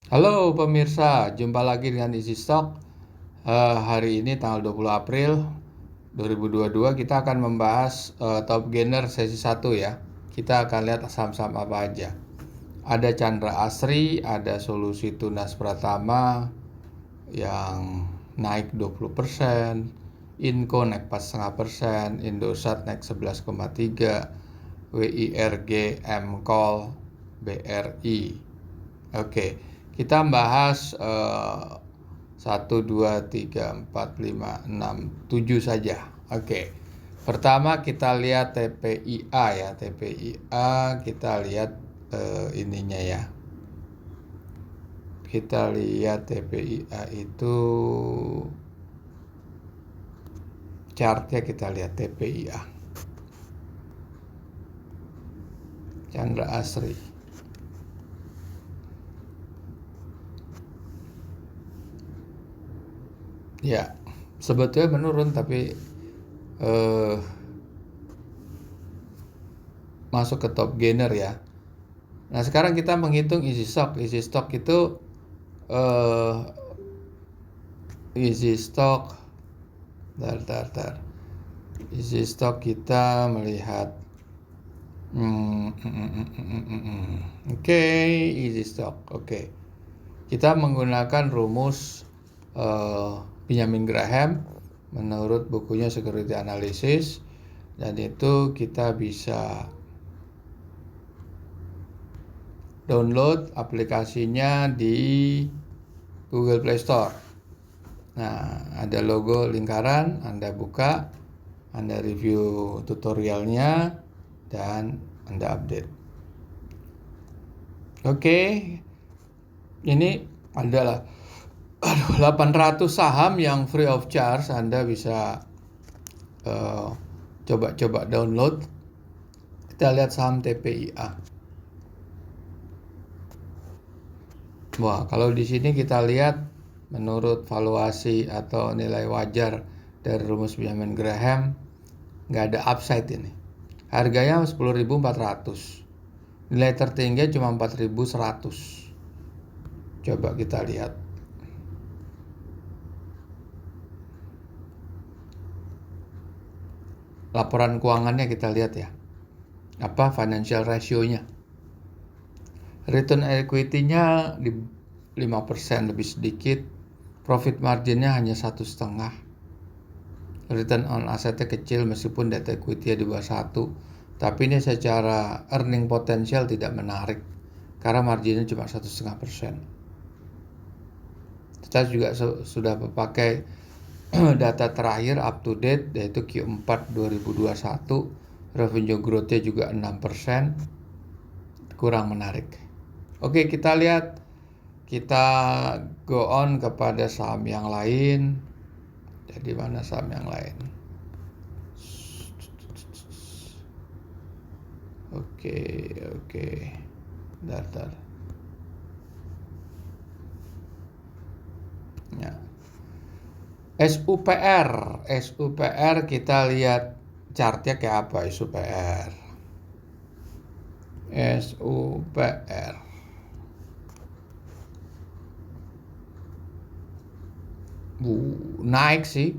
Halo pemirsa, jumpa lagi dengan Easy Stock. Hari ini tanggal 20 April 2022 kita akan membahas top gainer sesi 1 ya. Kita akan lihat saham-saham apa aja. Ada Chandra Asri, ada Solusi Tunas Pratama yang naik 20%, Inco naik 4,5%, Indosat naik 11,3%, WIRG, MCOL, BRI. Oke, kita bahas 1, 2, 3, 4, 5, 6, 7 saja. Oke, pertama kita lihat TPIA ya. TPIA kita lihat ininya ya. Kita lihat TPIA itu chartnya, kita lihat TPIA. Chandra Asri. Ya, sebetulnya menurun tapi masuk ke top gainer ya. Nah, sekarang kita menghitung easy stock. Easy stock itu easy stock easy stock kita melihat Oke, easy stock. Oke. Kita menggunakan rumus Benjamin Graham menurut bukunya Security Analysis, dan itu kita bisa download aplikasinya di Google Play Store. Nah, ada logo lingkaran, Anda buka, Anda review tutorialnya, dan Anda update. Oke, ini adalah 800 saham yang free of charge. Anda bisa coba-coba download. Kita lihat saham TPIA. Wah, kalau di sini kita lihat menurut valuasi atau nilai wajar dari rumus Benjamin Graham, nggak ada upside ini. Harganya 10.400. Nilai tertinggi cuma 4.100. Coba kita lihat. Laporan keuangannya kita lihat ya. Apa financial ratio-nya. Return equity-nya di 5% lebih sedikit. Profit margin-nya hanya 1,5. Return on asset-nya kecil meskipun debt equity-nya di bawah 1. Tapi ini secara earning potensial tidak menarik karena marginnya cuma 1,5%. Kita juga sudah memakai data terakhir up to date, yaitu Q4 2021. Revenue growth-nya juga 6%. Kurang menarik. Oke, kita lihat. Kita go on kepada saham yang lain. Jadi mana saham yang lain? Oke. Daftar. Ya. SUPR kita lihat chartnya kayak apa SUPR. Naik sih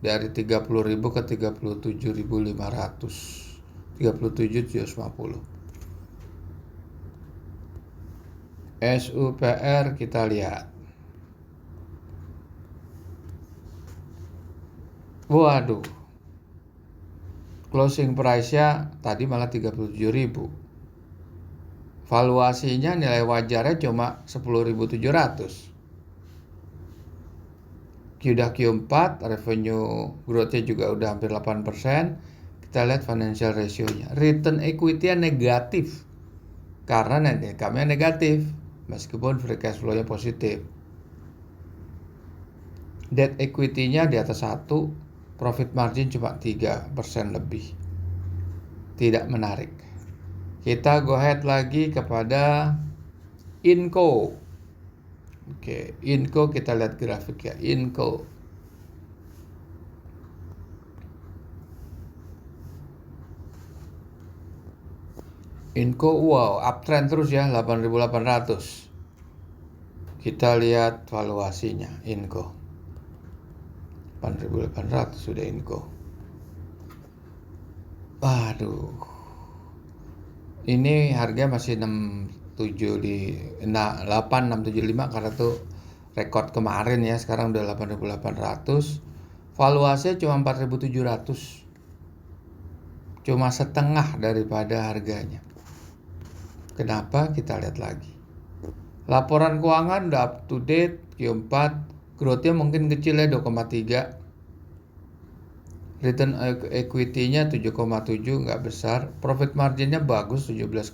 dari 30.000 ke 37.500. 37.750. SUPR kita lihat. Waduh. Closing price-nya tadi malah 37.000. Valuasinya nilai wajarnya cuma 10.700. Udah Q4, revenue growth-nya juga udah hampir 8%. Kita lihat financial ratio-nya. Return equity-nya negatif karena net income-nya negatif meskipun free cash flow-nya positif. Debt equity-nya di atas 1, profit margin cuma 3% lebih. Tidak menarik. Kita go ahead lagi kepada Inco. Oke, Inco kita lihat grafik ya. Inco. Wow, uptrend terus ya, 8.800. Kita lihat valuasinya, Inco. 8.800 sudah Inco. Aduh. Ini harga masih 67 di 8675 karena tuh rekor kemarin ya, sekarang udah 8.800. Valuasinya cuma 4.700. Cuma setengah daripada harganya. Kenapa? Kita lihat lagi. Laporan keuangan udah up to date, Q4, growth-nya mungkin kecil ya 2,3. Return equity-nya 7,7, nggak besar. Profit margin-nya bagus 17,4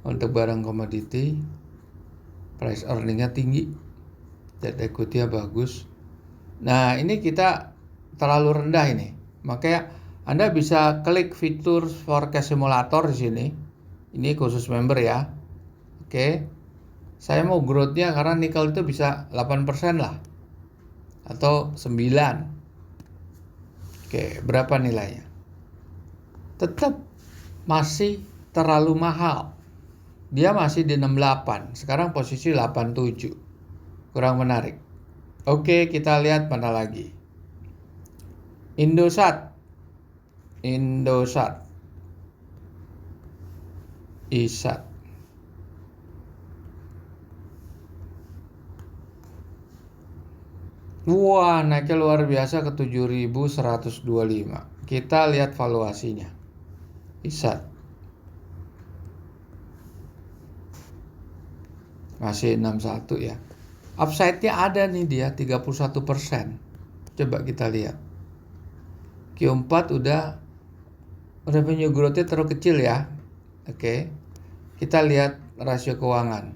untuk barang komoditi. Price earning-nya tinggi. Debt equity-nya bagus. Nah, ini kita terlalu rendah ini. Makanya Anda bisa klik fitur forecast simulator di sini. Ini khusus member ya. Oke. Saya mau growth-nya karena nikel itu bisa 8% lah. Atau 9. Oke, berapa nilainya? Tetap masih terlalu mahal. Dia masih di 68. Sekarang posisi 87. Kurang menarik. Oke, kita lihat mana lagi. Indosat. ISAT. Wah, naiknya luar biasa ke 7.125. Kita lihat valuasinya. ISAT. Masih 61 ya. Upside-nya ada nih dia 31%. Coba kita lihat. Q4 udah revenue growth-nya terlalu kecil ya. Oke. Kita lihat rasio keuangan.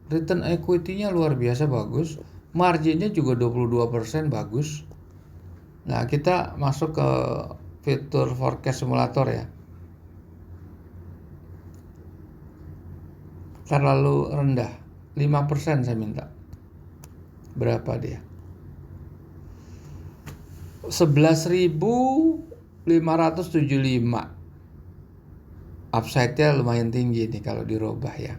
Return equity-nya luar biasa bagus. Marginnya juga 22% bagus. Nah, kita masuk ke fitur forecast simulator ya. Terlalu rendah. 5% saya minta. Berapa dia? 11.575. Upside-nya lumayan tinggi nih kalau dirubah ya.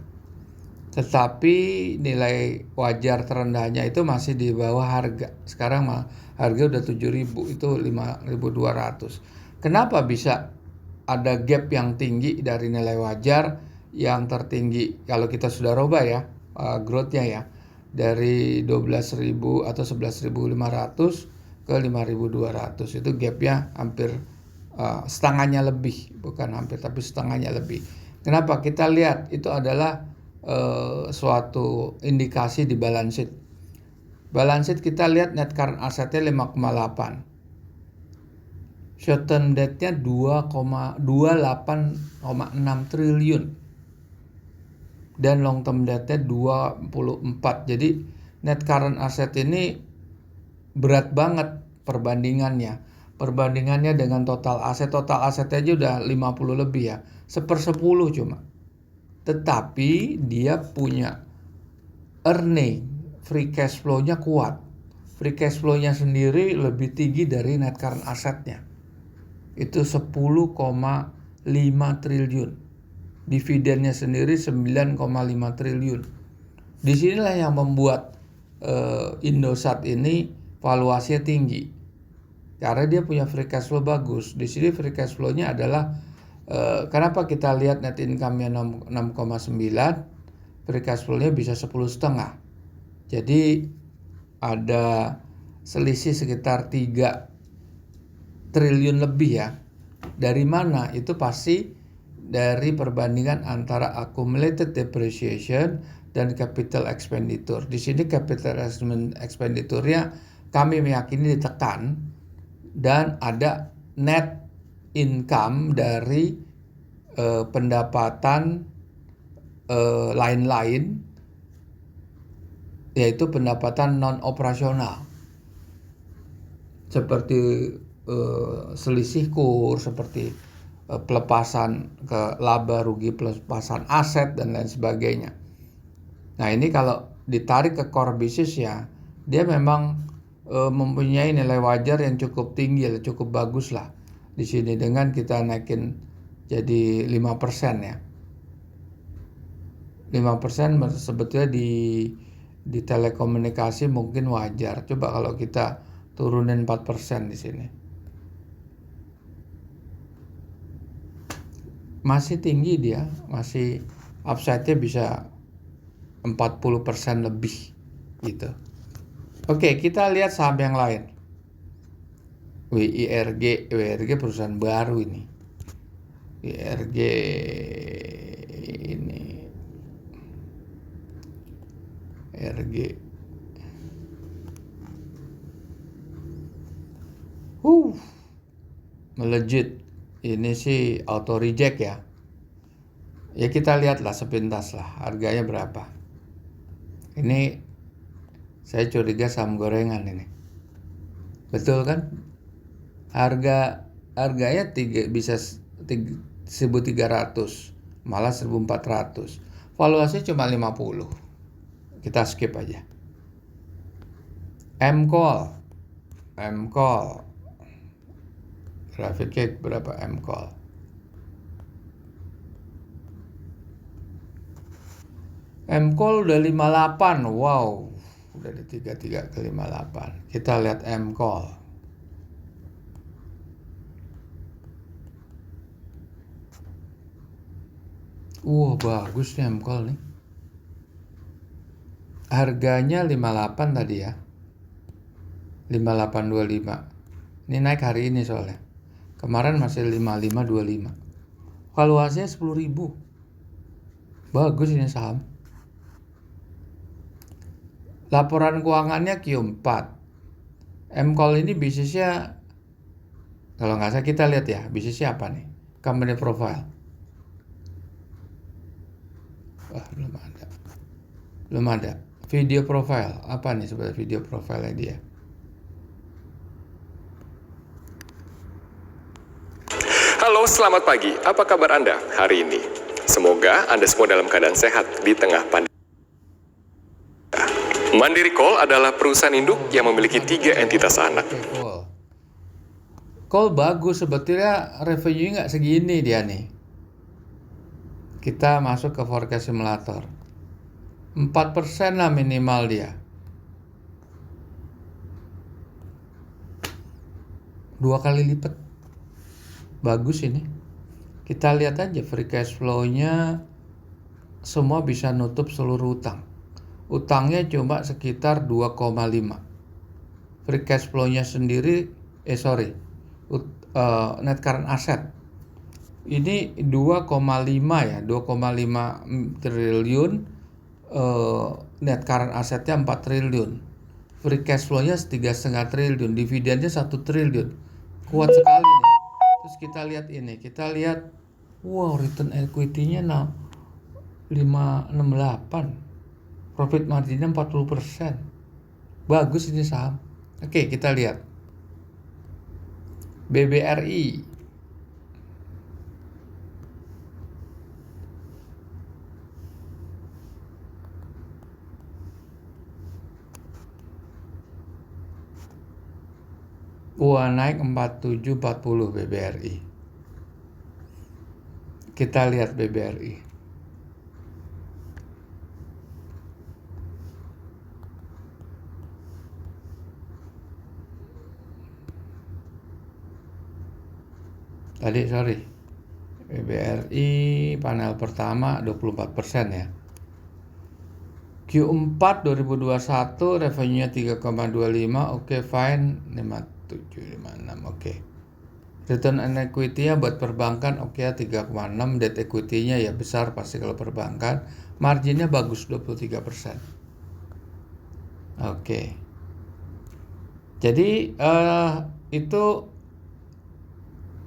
Tetapi nilai wajar terendahnya itu masih di bawah harga. Sekarang harga udah 7.000, itu 5.200. Kenapa bisa ada gap yang tinggi dari nilai wajar yang tertinggi? Kalau kita sudah rubah ya, growth-nya ya, dari 12.000 atau 11.500 ke 5.200. Itu gap-nya hampir setengahnya lebih, bukan hampir tapi setengahnya lebih. Kenapa? Kita lihat itu adalah suatu indikasi di balance sheet. Balance sheet kita lihat net current asset-nya 5,8. Short term debt-nya 28,6 triliun. Dan long term debt-nya 24. Jadi net current asset ini berat banget perbandingannya. Perbandingannya dengan total aset aja udah 50 lebih ya. 1/10 cuma. Tetapi dia punya earning, free cash flow-nya kuat. Free cash flow-nya sendiri lebih tinggi dari net current asset-nya. Itu 10,5 triliun. Dividennya sendiri 9,5 triliun. Disinilah yang membuat Indosat ini valuasinya tinggi. Karena dia punya free cash flow bagus. Di sini free cash flow-nya adalah kenapa kita lihat net income-nya 6,9, free cash flow-nya bisa 10,5. Jadi ada selisih sekitar 3 triliun lebih ya. Dari mana? Itu pasti dari perbandingan antara accumulated depreciation dan capital expenditure. Di sini capital expenditure-nya kami meyakini ditekan dan ada net income dari pendapatan lain-lain, yaitu pendapatan non operasional seperti selisih kurs, seperti pelepasan ke laba rugi, pelepasan aset dan lain sebagainya. Nah, ini kalau ditarik ke core business ya, dia memang mempunyai nilai wajar yang cukup tinggi, cukup bagus lah di sini dengan kita naikin jadi 5% ya. 5% sebetulnya di telekomunikasi mungkin wajar. Coba kalau kita turunin 4% di sini. Masih tinggi dia, masih upside-nya bisa 40% lebih gitu. Oke, kita lihat saham yang lain. WIRG perusahaan baru ini. WIRG ini RG. Melejit. Ini sih auto reject ya. Ya kita lihatlah sepintas lah harganya berapa. Ini saya curiga saham gorengan ini. Betul kan? Harganya bisa 1.300, malah 1.400. Valuasinya cuma 50. Kita skip aja. MCall. Grafiknya berapa MCall? MCall udah 58. Wow. Udah di 33 ke 58. Kita lihat MCall. Bagus nih MCall nih. Harganya 58 tadi ya. 5825. Ini naik hari ini soalnya. Kemarin masih 5525. Valuasinya 10.000. Bagus ini saham. Laporan keuangannya Q4. MCall ini bisnisnya, kalau nggak salah kita lihat ya, bisnisnya apa nih? Company profile. Belum ada. Video profile. Apa nih sebenarnya video profile dia? Halo, selamat pagi. Apa kabar Anda hari ini? Semoga Anda semua dalam keadaan sehat di tengah pandemi. Mandiri Coal adalah perusahaan induk yang memiliki 3 entitas anak. Coal bagus, sebetulnya revenue nggak segini dia nih. Kita masuk ke forecast simulator. 4% lah minimal dia. 2 kali lipat. Bagus ini. Kita lihat aja free cash flow-nya semua bisa nutup seluruh utang. Utangnya cuma sekitar 2,5. Free cash flow-nya sendiri net current asset ini 2,5 ya, 2,5 triliun. Net current assetnya 4 triliun. Free cash flow-nya 3,5 triliun. Dividennya 1 triliun. Kuat sekali nih. Terus kita lihat ini, return equity-nya 568. Profit marginnya 40%. Bagus ini saham. Oke, kita lihat. BBRI. Naik 4740 BBRI. Kita lihat BBRI. BBRI panel pertama 24% ya. Q4 2021 revenue-nya 3,25, oke, fine. 5756, oke. Return on equity-nya buat perbankan oke, 3,6. Debt equity-nya ya besar pasti kalau perbankan. Marginnya bagus 23%. Oke. Jadi itu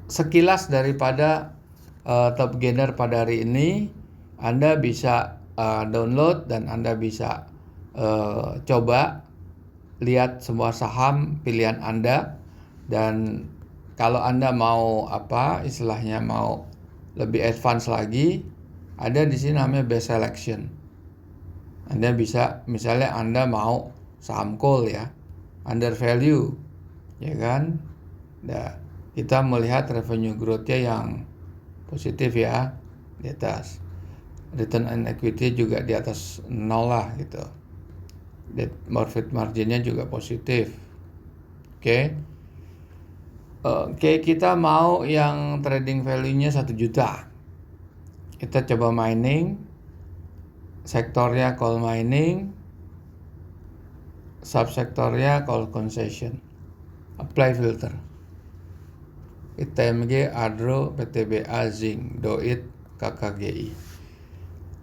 sekilas daripada top gainer pada hari ini. Anda bisa download dan Anda bisa coba lihat semua saham pilihan Anda. Dan kalau Anda mau mau lebih advance lagi, ada di sini namanya best selection. Anda bisa, misalnya Anda mau saham coal ya, under value, ya kan? Nah, kita melihat revenue growth-nya yang positif ya, di atas. return on equity juga di atas 0 lah gitu. Net profit marginnya juga positif. Oke. Oke, kita mau yang trading value-nya 1 juta. Kita coba mining. Sektornya coal mining. Subsektornya coal concession. Apply filter. ITMG, Adro, PTBA, Zinc, Doit, KKGI.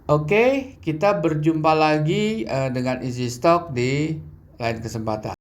Oke, kita berjumpa lagi dengan Easy Stock di lain kesempatan.